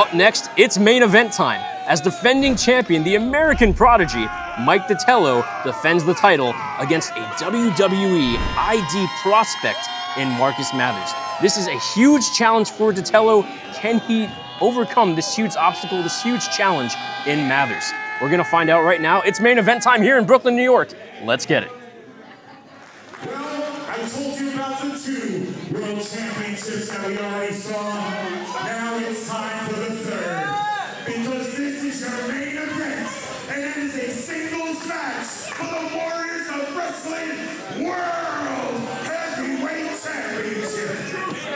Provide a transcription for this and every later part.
Up next, it's main event time. As defending champion, the American Prodigy, Mike Datello, defends the title against a WWE ID prospect in Marcus Mathers. This is a huge challenge for Datello. Can he overcome this huge obstacle, this huge challenge in Mathers? We're gonna find out right now. It's main event time here in Brooklyn, New York. Let's get it. Well, I told you about the 2 World Championships that we already saw. Now it's time for the 3rd. Because this is your main event, and it is a singles match for the Warriors of Wrestling World Heavyweight Championship.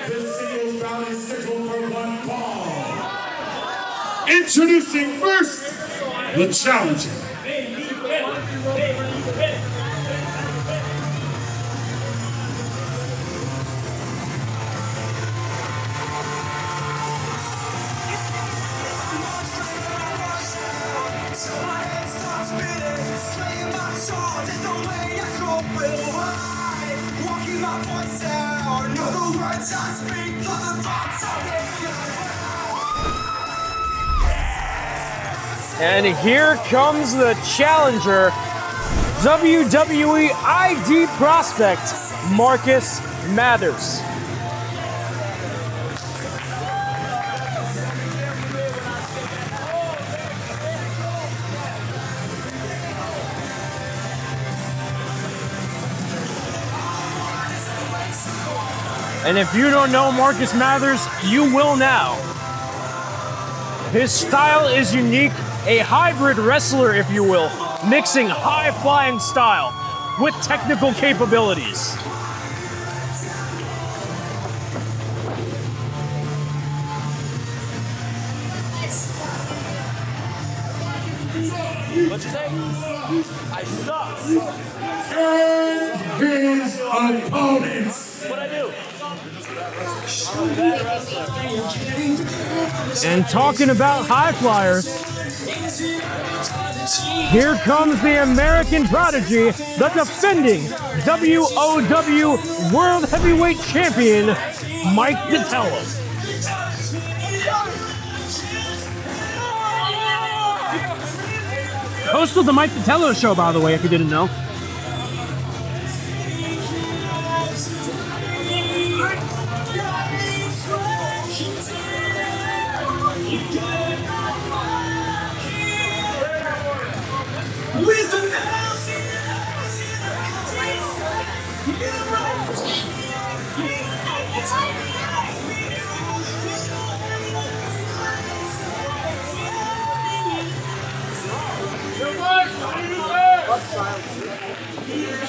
The singles bout is scheduled for 1 fall. Introducing first, the challenger. And here comes the challenger, WWE ID prospect, Marcus Mathers. And if you don't know Marcus Mathers, you will now. His style is unique, a hybrid wrestler, if you will, mixing high-flying style with technical capabilities. What'd you say? I suck. And his opponents. What'd I do? And talking about high flyers, here comes the American Prodigy, the defending W.O.W. World Heavyweight Champion, Mike Datello. Host of the Mike Datello Show, by the way, if you didn't know.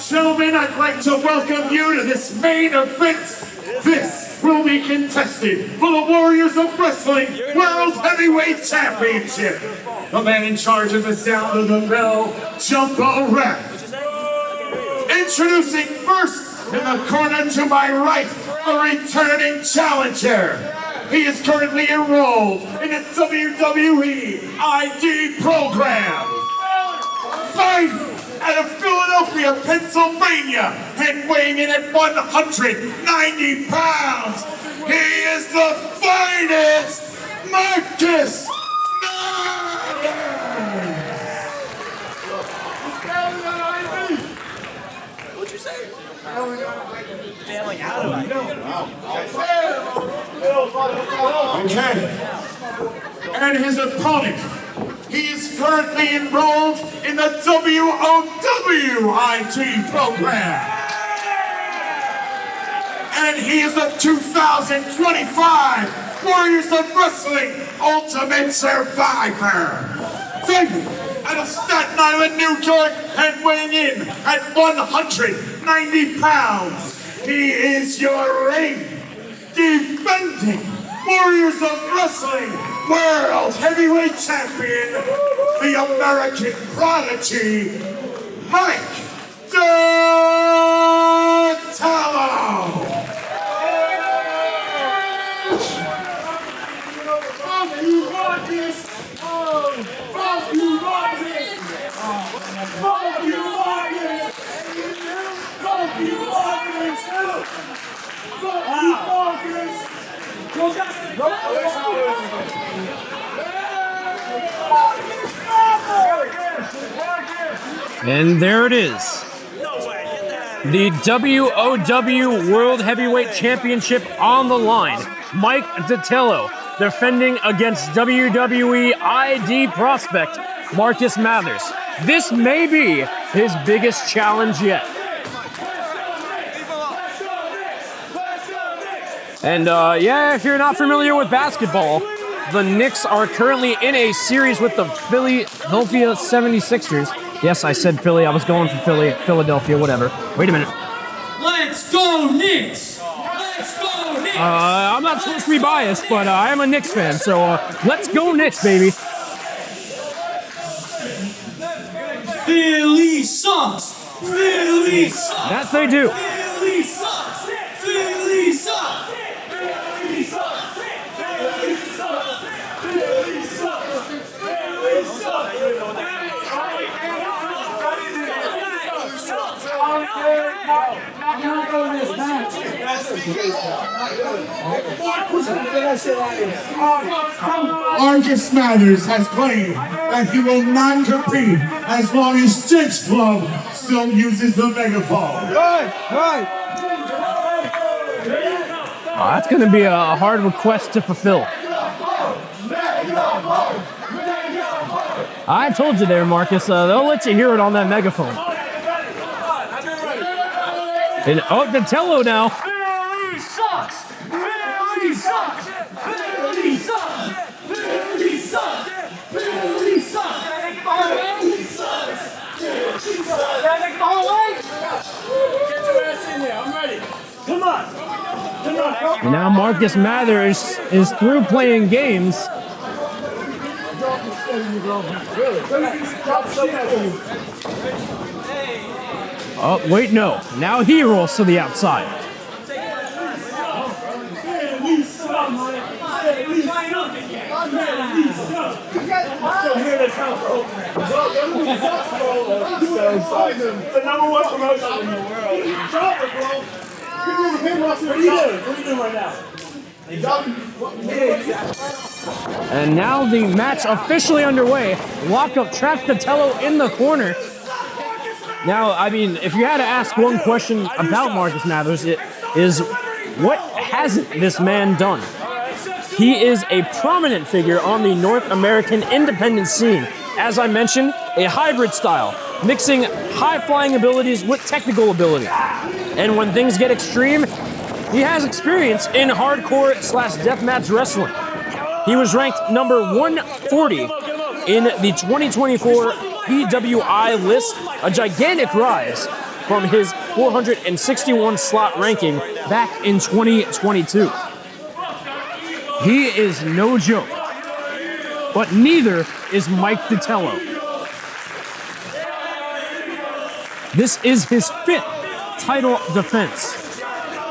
Gentlemen, I'd like to welcome you to this main event. This will be contested for the Warriors of Wrestling World Heavyweight Championship. The man in charge of the sound of the bell, Jumbo Ref. Introducing first, in the corner to my right, a returning challenger. He is currently enrolled in the WWE ID program. Fighting out of Philadelphia, Pennsylvania, and weighing in at 190 pounds, he is the finest Marcus Mathers! What'd you say? Failing out of it. Okay. And his opponent, he is currently enrolled in the W.O.W. IT program. And he is the 2025 Warriors of Wrestling Ultimate Survivor. Fighting out of Staten Island, New York, and weighing in at 190 pounds, he is your ring defending Warriors of Wrestling World Heavyweight Champion, the American Prodigy, Mike Datello. Fuck you, Marcus! Fuck you, Marcus! Fuck you, Marcus! Fuck you, Marcus! Fuck you, Marcus! And there it is. The W.O.W. World Heavyweight Championship on the line. Mike Datello defending against WWE ID prospect Marcus Mathers. This may be his biggest challenge yet. And yeah, if you're not familiar with basketball, the Knicks are currently in a series with the Philadelphia 76ers. Yes, I said Philly. I was going for Philadelphia, whatever. Wait a minute. Let's go Knicks! Let's go Knicks! I'm not supposed to be biased, but I am a Knicks fan, so let's go Knicks, baby. Philly sucks! Philly sucks! That they do. Philly sucks! Philly sucks! Philly sucks! Philly sucks! Philly sucks! Philly sucks! Marcus Mathers has claimed that he will not compete as long as Jinx Club still uses the megaphone. That's going to be a hard request to fulfill. I told you there, Marcus. They'll let you hear it on that megaphone. And Datello now. Philly sucks! Philly sucks! Philly sucks! Philly sucks! Philly sucks! Philly sucks! Get your ass in there. I'm ready. Come on. Come on. And now Marcus Mathers is through playing games. Oh, wait, no. Now he rolls to the outside. The number one promotion in the world. Drop it, bro. What are you doing right now? And now the match officially underway. Lockup traps Datello in the corner. Now, I mean, if you had to ask one question about Marcus Mathers, it is, what hasn't this man done? He is a prominent figure on the North American independent scene. As I mentioned, a hybrid style, mixing high-flying abilities with technical ability. And when things get extreme, he has experience in hardcore/deathmatch wrestling. He was ranked number 140 in the 2024 PWI list, a gigantic rise from his 461 slot ranking back in 2022. He is no joke, but neither is Mike Datello. This is his 5th title defense,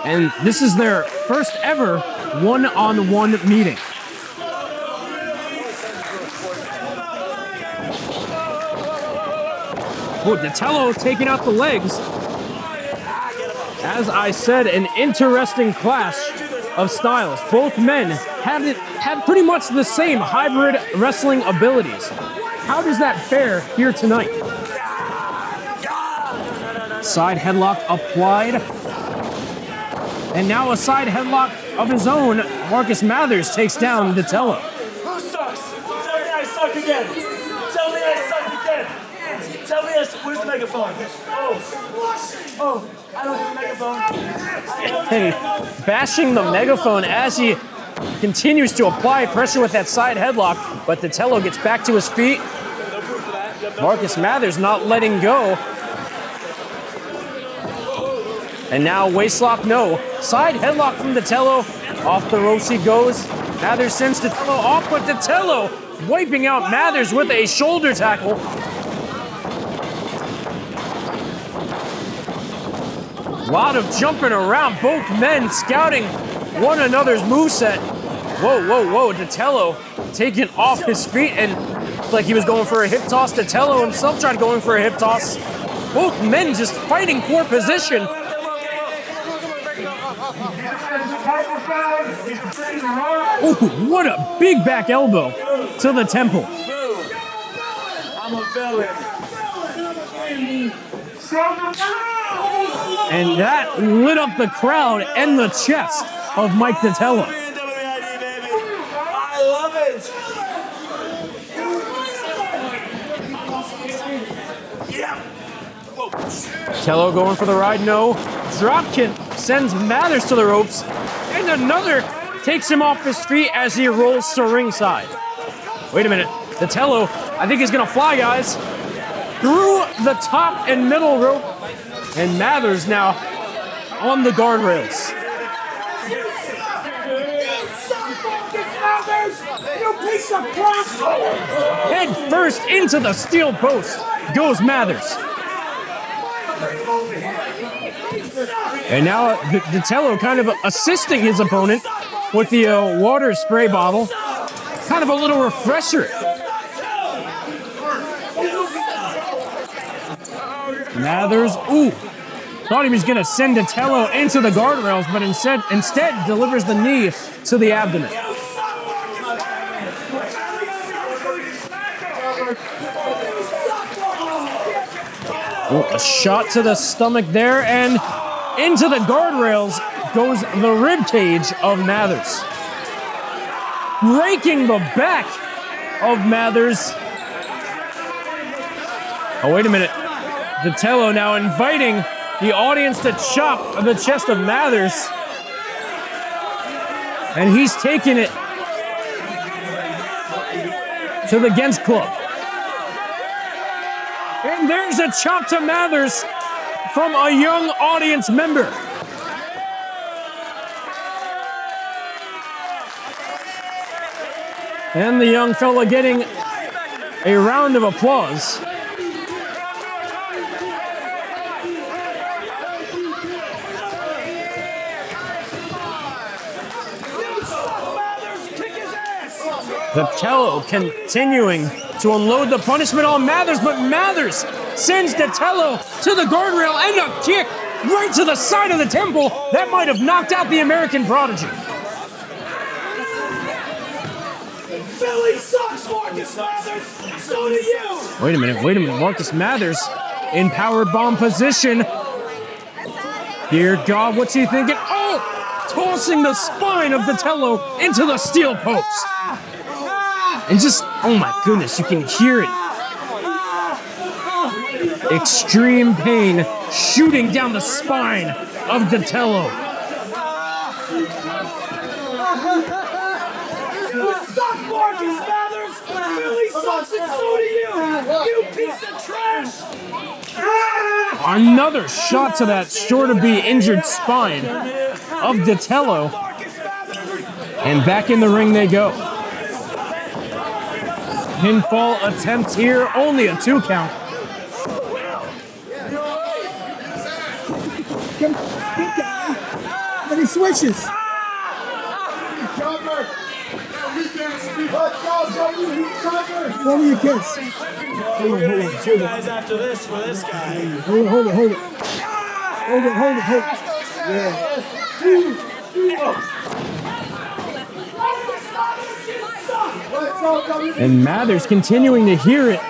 and this is their first ever one-on-one meeting. Oh, Datello taking out the legs. As I said, an interesting clash of styles. Both men had pretty much the same hybrid wrestling abilities. How does that fare here tonight? Side headlock applied. And now a side headlock of his own. Marcus Mathers takes down Datello. Who sucks? Tell me I suck again. Tell me I suck again. Tell me I suck. Where's the megaphone? Oh, I don't have a megaphone. And bashing the megaphone as he continues to apply pressure with that side headlock, but Datello gets back to his feet. Marcus Mathers not letting go. And now waistlock, no. Side headlock from Datello. Off the ropes he goes. Mathers sends Datello off, but Datello wiping out Mathers with a shoulder tackle. A lot of jumping around, both men scouting one another's moveset. Whoa, whoa, whoa, Datello taken off his feet and like he was going for a hip toss. Datello himself tried going for a hip toss. Both men just fighting for position. Oh, what a big back elbow to the temple. I'm a villain. And that lit up the crowd and the chest of Mike Datello. I love it. Yeah. Datello going for the ride, no. Dropkick sends Mathers to the ropes, and another takes him off his feet as he rolls to ringside. Wait a minute, Datello, I think he's gonna fly, guys. Through the top and middle rope, and Mathers now on the guardrails. Head first into the steel post goes Mathers. And now Datello kind of assisting his opponent with the water spray bottle. Kind of a little refresher. Mathers, ooh, thought he was going to send Datello into the guardrails, but instead delivers the knee to the abdomen. Ooh, a shot to the stomach there, and into the guardrails goes the rib cage of Mathers. Breaking the back of Mathers. Oh, wait a minute. Datello now inviting the audience to chop the chest of Mathers. And he's taking it to the Gens Club. And there's a chop to Mathers from a young audience member. And the young fella getting a round of applause. Datello continuing to unload the punishment on Mathers, but Mathers sends Datello to the guardrail and a kick right to the side of the temple that might have knocked out the American Prodigy. Philly sucks, Marcus Mathers. So do you. Wait a minute. Marcus Mathers in power bomb position. Dear God, what's he thinking? Oh, tossing the spine of Datello into the steel post. And just, oh my goodness, you can hear it. Extreme pain shooting down the spine of Datello. You suck, Marcus Mathers. Philly sucks, and so do you. You piece of trash. Another shot to that sure-to-be injured spine of Datello. And back in the ring they go. Pinfall attempt here, only a 2 count. But he switches. What were your kids? Hold on. Two guys after this for this guy. Hold it. Yeah. And Mathers continuing to hear it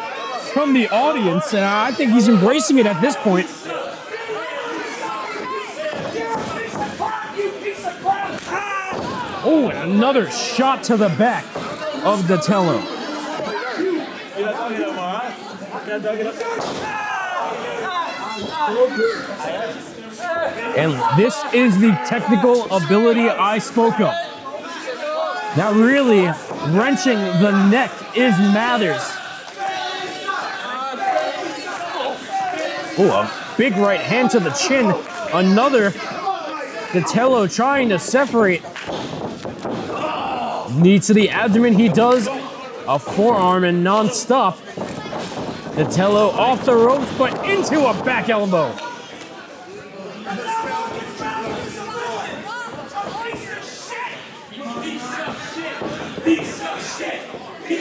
from the audience, and I think he's embracing it at this point. Oh, and another shot to the back of Datello. And this is the technical ability I spoke of. Now really wrenching the neck is Mathers. Oh, a big right hand to the chin. Another Datello trying to separate. Knee to the abdomen, he does. A forearm and non-stop. Datello off the ropes, but into a back elbow.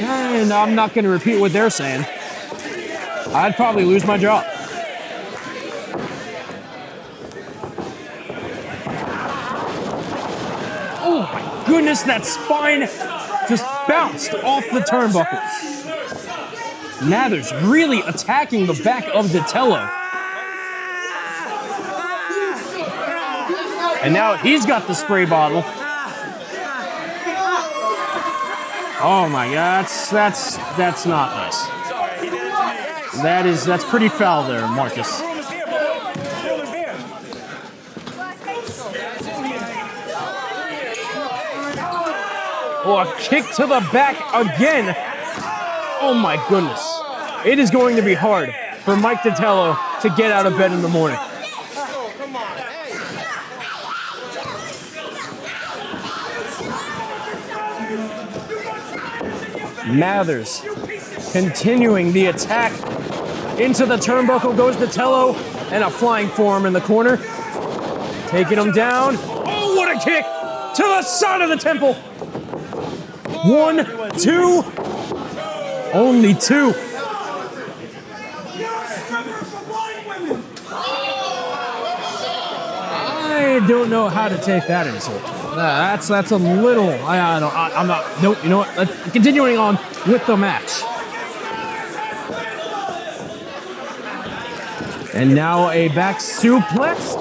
And I'm not going to repeat what they're saying. I'd probably lose my job. Oh my goodness, that spine just bounced off the turnbuckles. Mathers really attacking the back of Datello. And now he's got the spray bottle. Oh my God, that's not nice. That's pretty foul there, Marcus. Oh, a kick to the back again. Oh my goodness. It is going to be hard for Mike Datello to get out of bed in the morning. Mathers continuing the attack. Into the turnbuckle goes Datello, and a flying forearm in the corner. Taking him down. Oh, what a kick to the side of the temple. 1, 2. Only 2. I don't know how to take that insult. That's a little. I'm not. Nope. You know what? Continuing on with the match. And now a back suplex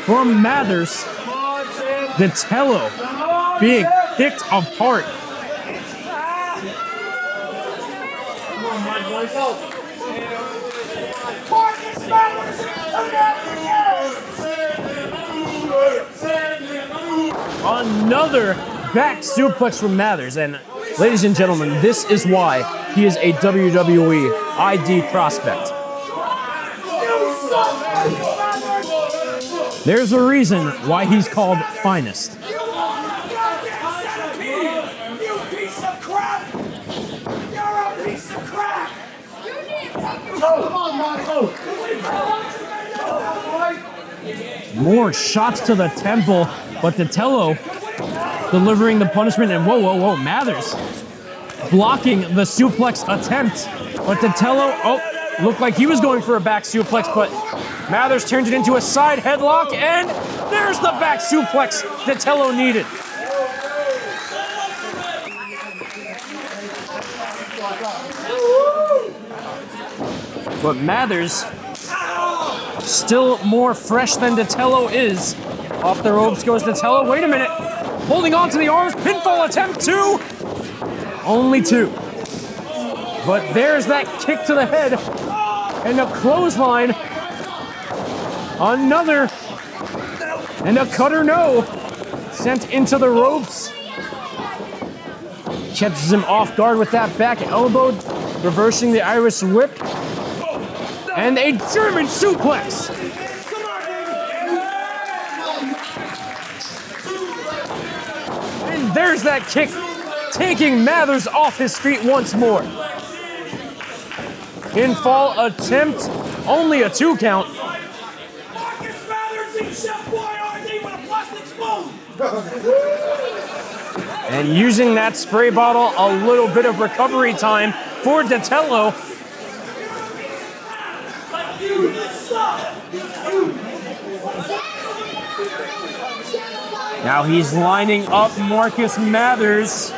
from Mathers. Datello being picked apart. Another back suplex from Mathers. And ladies and gentlemen, this is why he is a WWE ID prospect. There's a reason why he's called finest. You piece of crap! You're a piece of crap! Come on, Marco! More shots to the temple, but Datello delivering the punishment. And whoa, Mathers blocking the suplex attempt. But Datello, looked like he was going for a back suplex, but Mathers turned it into a side headlock, and there's the back suplex Datello needed. But Mathers, still more fresh than Datello is. Off the ropes goes Datello. Wait a minute. Holding on to the arms. Pinfall attempt 2. Only 2. But there's that kick to the head. And a clothesline. Another. And a cutter no. Sent into the ropes. Catches him off guard with that back elbow. Reversing the Irish whip. And a German suplex. And there's that kick, taking Mathers off his feet once more. Pinfall attempt, only a 2 count. Marcus Mathers and Chef Boyardee with a plastic spoon! And using that spray bottle, a little bit of recovery time for Datello. Now he's lining up Marcus Mathers.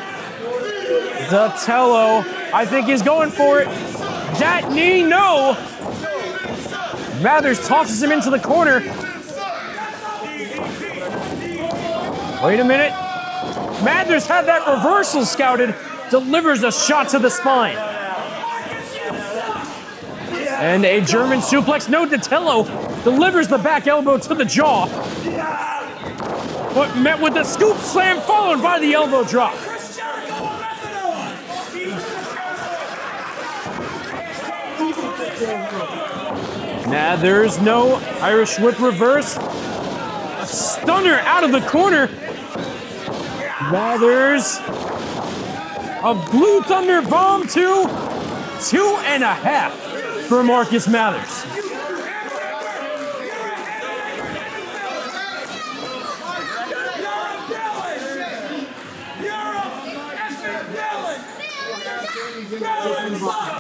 Datello, I think he's going for it. That knee, no. Mathers tosses him into the corner. Wait a minute. Mathers had that reversal scouted. Delivers a shot to the spine. And a German suplex. No, Datello delivers the back elbow to the jaw. But met with the scoop slam followed by the elbow drop. Mathers, no. Irish whip reverse. A stunner out of the corner. Mathers. A blue thunder bomb to 2.5 for Marcus Mathers.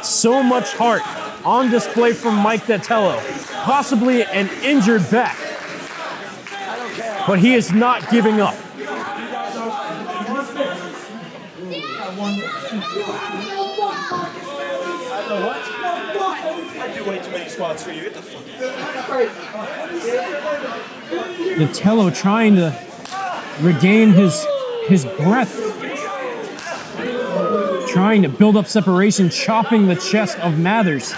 So much heart on display from Mike Datello. Possibly an injured back. But he is not giving up. what? I do way too many squats for you. Get the fuck out. Datello trying to regain his breath. Trying to build up separation, chopping the chest of Mathers.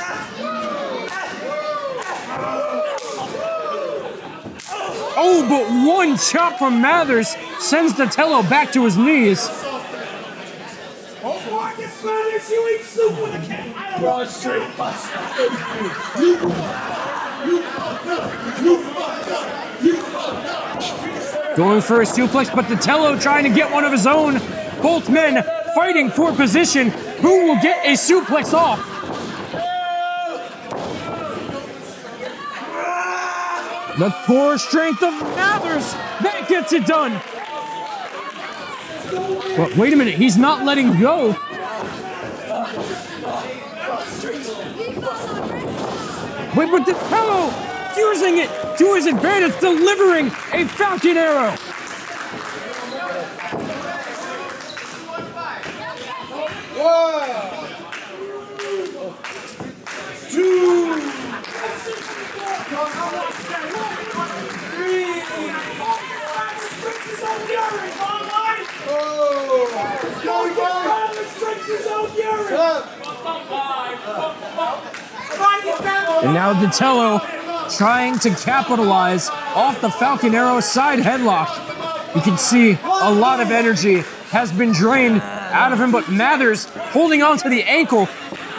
Oh, but one chop from Mathers sends Datello back to his knees. Marcus Mathers, you eat soup with a cat. I don't want a straight bust. Going for a suplex, but Datello trying to get one of his own. Both men fighting for position. Who will get a suplex off? The core strength of Mathers, that gets it done. But wait a minute, he's not letting go. Wait, but Datello using it to his advantage, delivering a Falcon Arrow. And now Datello trying to capitalize off the Falcon Arrow side headlock. You can see a lot of energy has been drained out of him, but Mathers holding on to the ankle,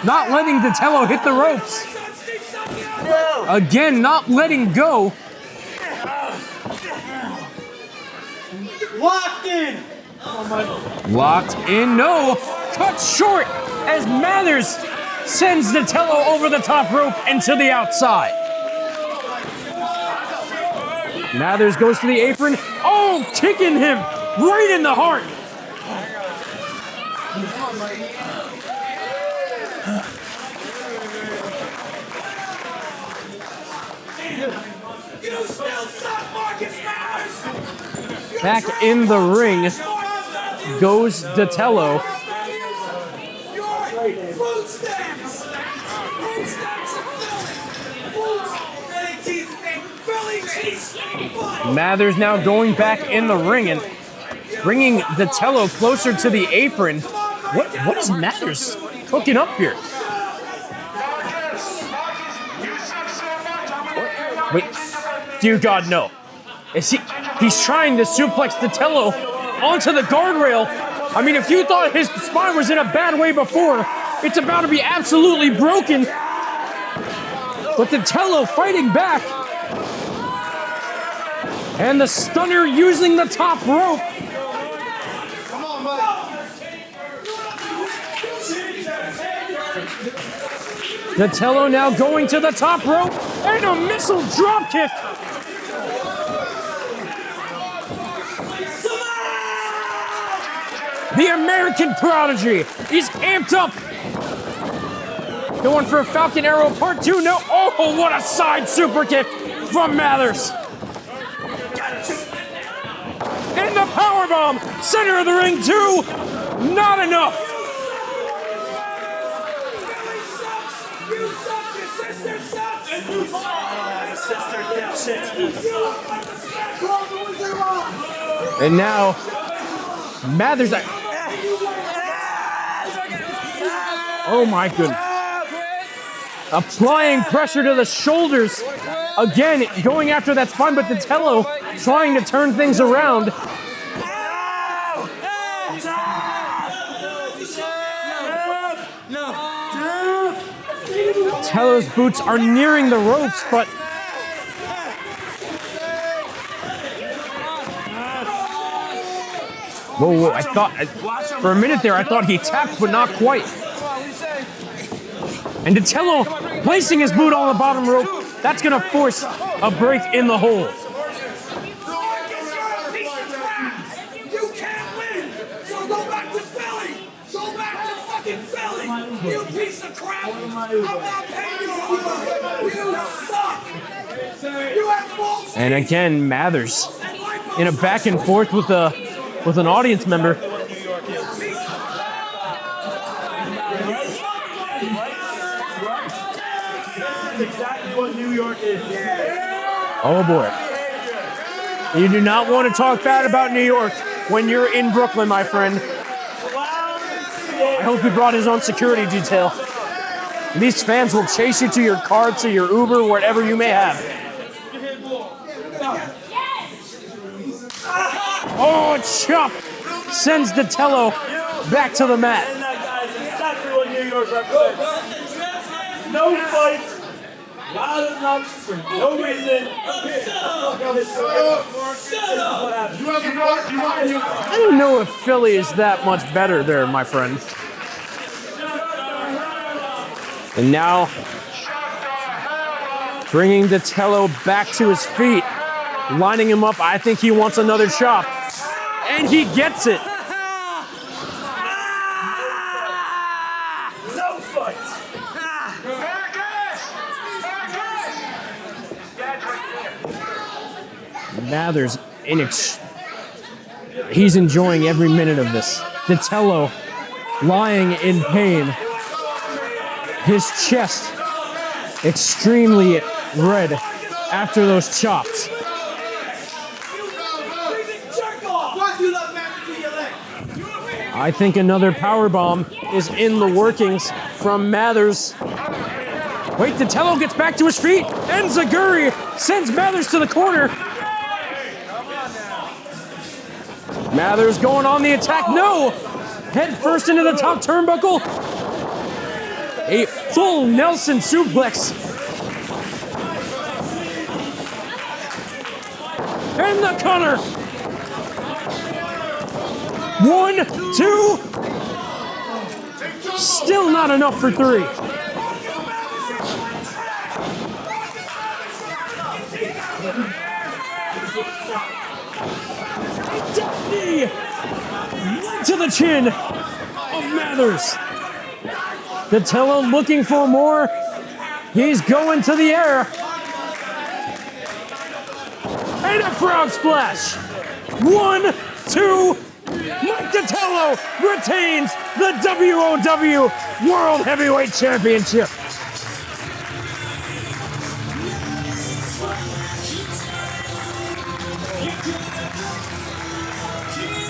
not letting Datello hit the ropes. Again, not letting go. Locked in. Locked in, no. Cut short as Mathers sends Datello over the top rope and to the outside. Mathers goes to the apron. Oh, kicking him right in the heart. You still suck, Marcus Mathers. Back in the ring goes Datello. Food stamps. Food stamps and Philly cheesesteak. Mathers now going back in the ring and bringing Datello closer to the apron. What is Mathers cooking up here? Wait, dear God, no. He's trying to suplex Datello onto the guardrail. I mean, if you thought his spine was in a bad way before, it's about to be absolutely broken. But Datello fighting back. And the stunner using the top rope. Datello now going to the top rope and a missile drop kick. The American Prodigy is amped up. Going for a Falcon Arrow part 2. No, oh, what a side super kick from Mathers. And the powerbomb, center of the ring 2. Not enough. You suck, your sister sucks. Sister dipshit. And now, Mathers. Oh my goodness. Applying pressure to the shoulders. Again, going after that spine, but Datello trying to turn things around. Datello's boots are nearing the ropes, but whoa, I thought, for a minute there, I thought he tapped, but not quite. And Datello placing his boot on the bottom rope, that's gonna force a break in the hold. You can't win, so go back to Philly. Go back to fucking Philly, you piece of crap. I'm not paying you over. You suck. You have false. And again, Mathers in a back and forth with an audience member. That's exactly what New York is. Oh boy. You do not want to talk bad about New York when you're in Brooklyn, my friend. I hope he brought his own security detail. These fans will chase you to your car, to your Uber, whatever you may have. Oh, chop! Sends Datello back to the mat. And that guy is exactly what New York represents. No fights. Loud obnoxious for no reason. I don't know if Philly is that much better there, my friend. And now, bringing Datello back to his feet, lining him up. I think he wants another chop. And he gets it. No fight. Mathers, he's enjoying every minute of this. Datello lying in pain. His chest extremely red after those chops. I think another powerbomb is in the workings from Mathers. Wait, Datello gets back to his feet, and Zaguri sends Mathers to the corner. Mathers going on the attack. No! Head first into the top turnbuckle. A full Nelson suplex. And the cutter. 1, 2. Still not enough for 3. To the chin of Mathers. Datello looking for more. He's going to the air. And a frog splash. 1, 2. Mike Datello retains the W.O.W. World Heavyweight Championship.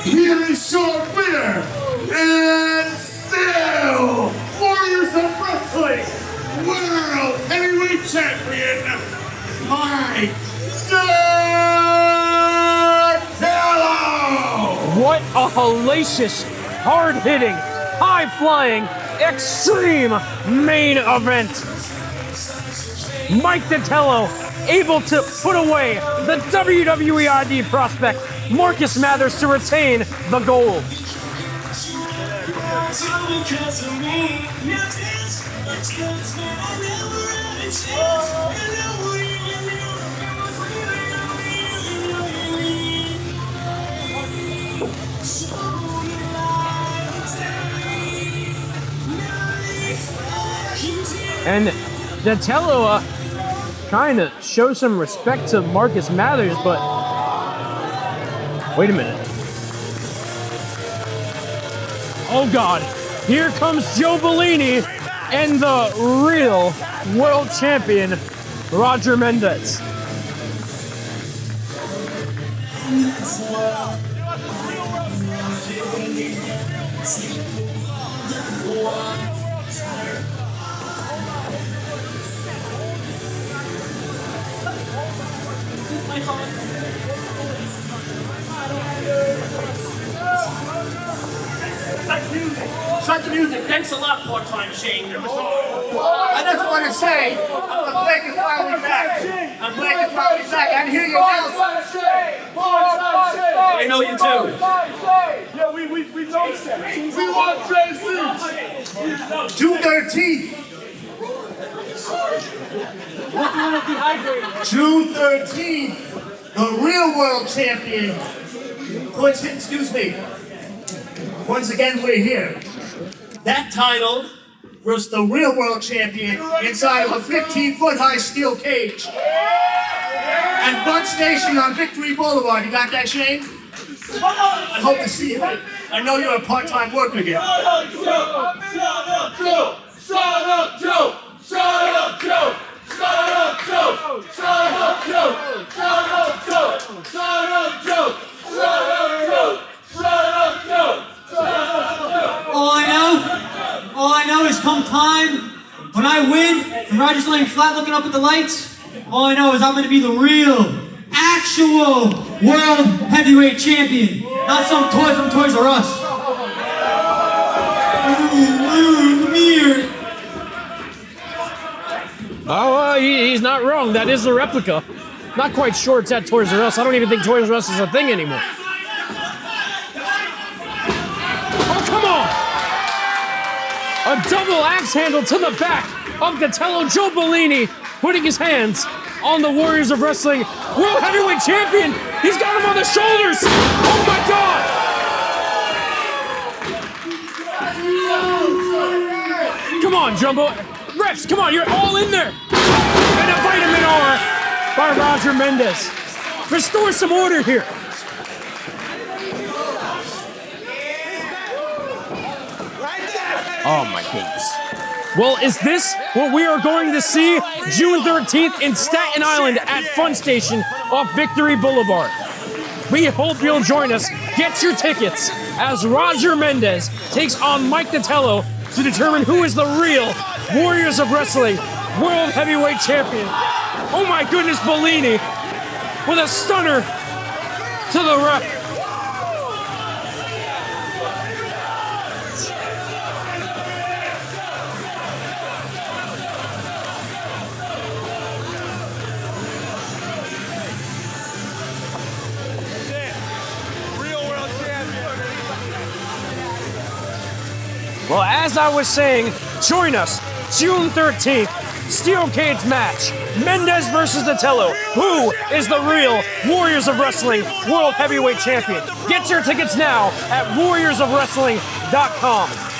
Here is your winner, and still Warriors of Wrestling World Heavyweight Champion, Mike Datello! What a hellacious, hard-hitting, high-flying, extreme main event. Mike Datello able to put away the WWE ID prospect Marcus Mathers to retain the gold. And Datello trying to show some respect to Marcus Mathers, but wait a minute. Oh God, here comes Joe Bellini and the real world champion, Roger Mendez. Start the music. Thanks a lot, part-time Shane. I just want to say, I'm glad you're finally back. I'm glad you're finally back. I hear you now. I know you too. Yeah, we know that. We want JC. June 13th. June 13th, the real world champion. Excuse me. Once again, we're here. That title versus the real world champion inside of a 15-foot high steel cage. And Bud Station on Victory Boulevard. You got that, Shane? I hope to see you. I know you're a part-time worker here. Shut up, Joe! Shut up, Joe! Shut up, Joe! Shut laying flat looking up at the lights? All I know is I'm going to be the real, actual World Heavyweight Champion. Not some toy from Toys R Us. Ooh, come here. Oh, he's not wrong. That is the replica. Not quite sure it's at Toys R Us. I don't even think Toys R Us is a thing anymore. Oh, come on! A double axe handle to the back of Datello. Joe Bellini putting his hands on the Warriors of Wrestling World Heavyweight Champion. He's got him on the shoulders. Oh my God! Come on, Jumbo. Refs, come on, you're all in there. And a vitamin R by Roger Mendez. Restore some order here. Oh my goodness. Well, is this what we are going to see June 13th in Staten Island at Fun Station off Victory Boulevard? We hope you'll join us. Get your tickets as Roger Mendez takes on Mike Datello to determine who is the real Warriors of Wrestling World Heavyweight Champion. Oh my goodness, Bellini with a stunner to the ref. Well, as I was saying, join us June 13th, Steel Cage match, Mendez versus Datello. Who is the real Warriors of Wrestling World Heavyweight Champion? Get your tickets now at warriorsofwrestling.com.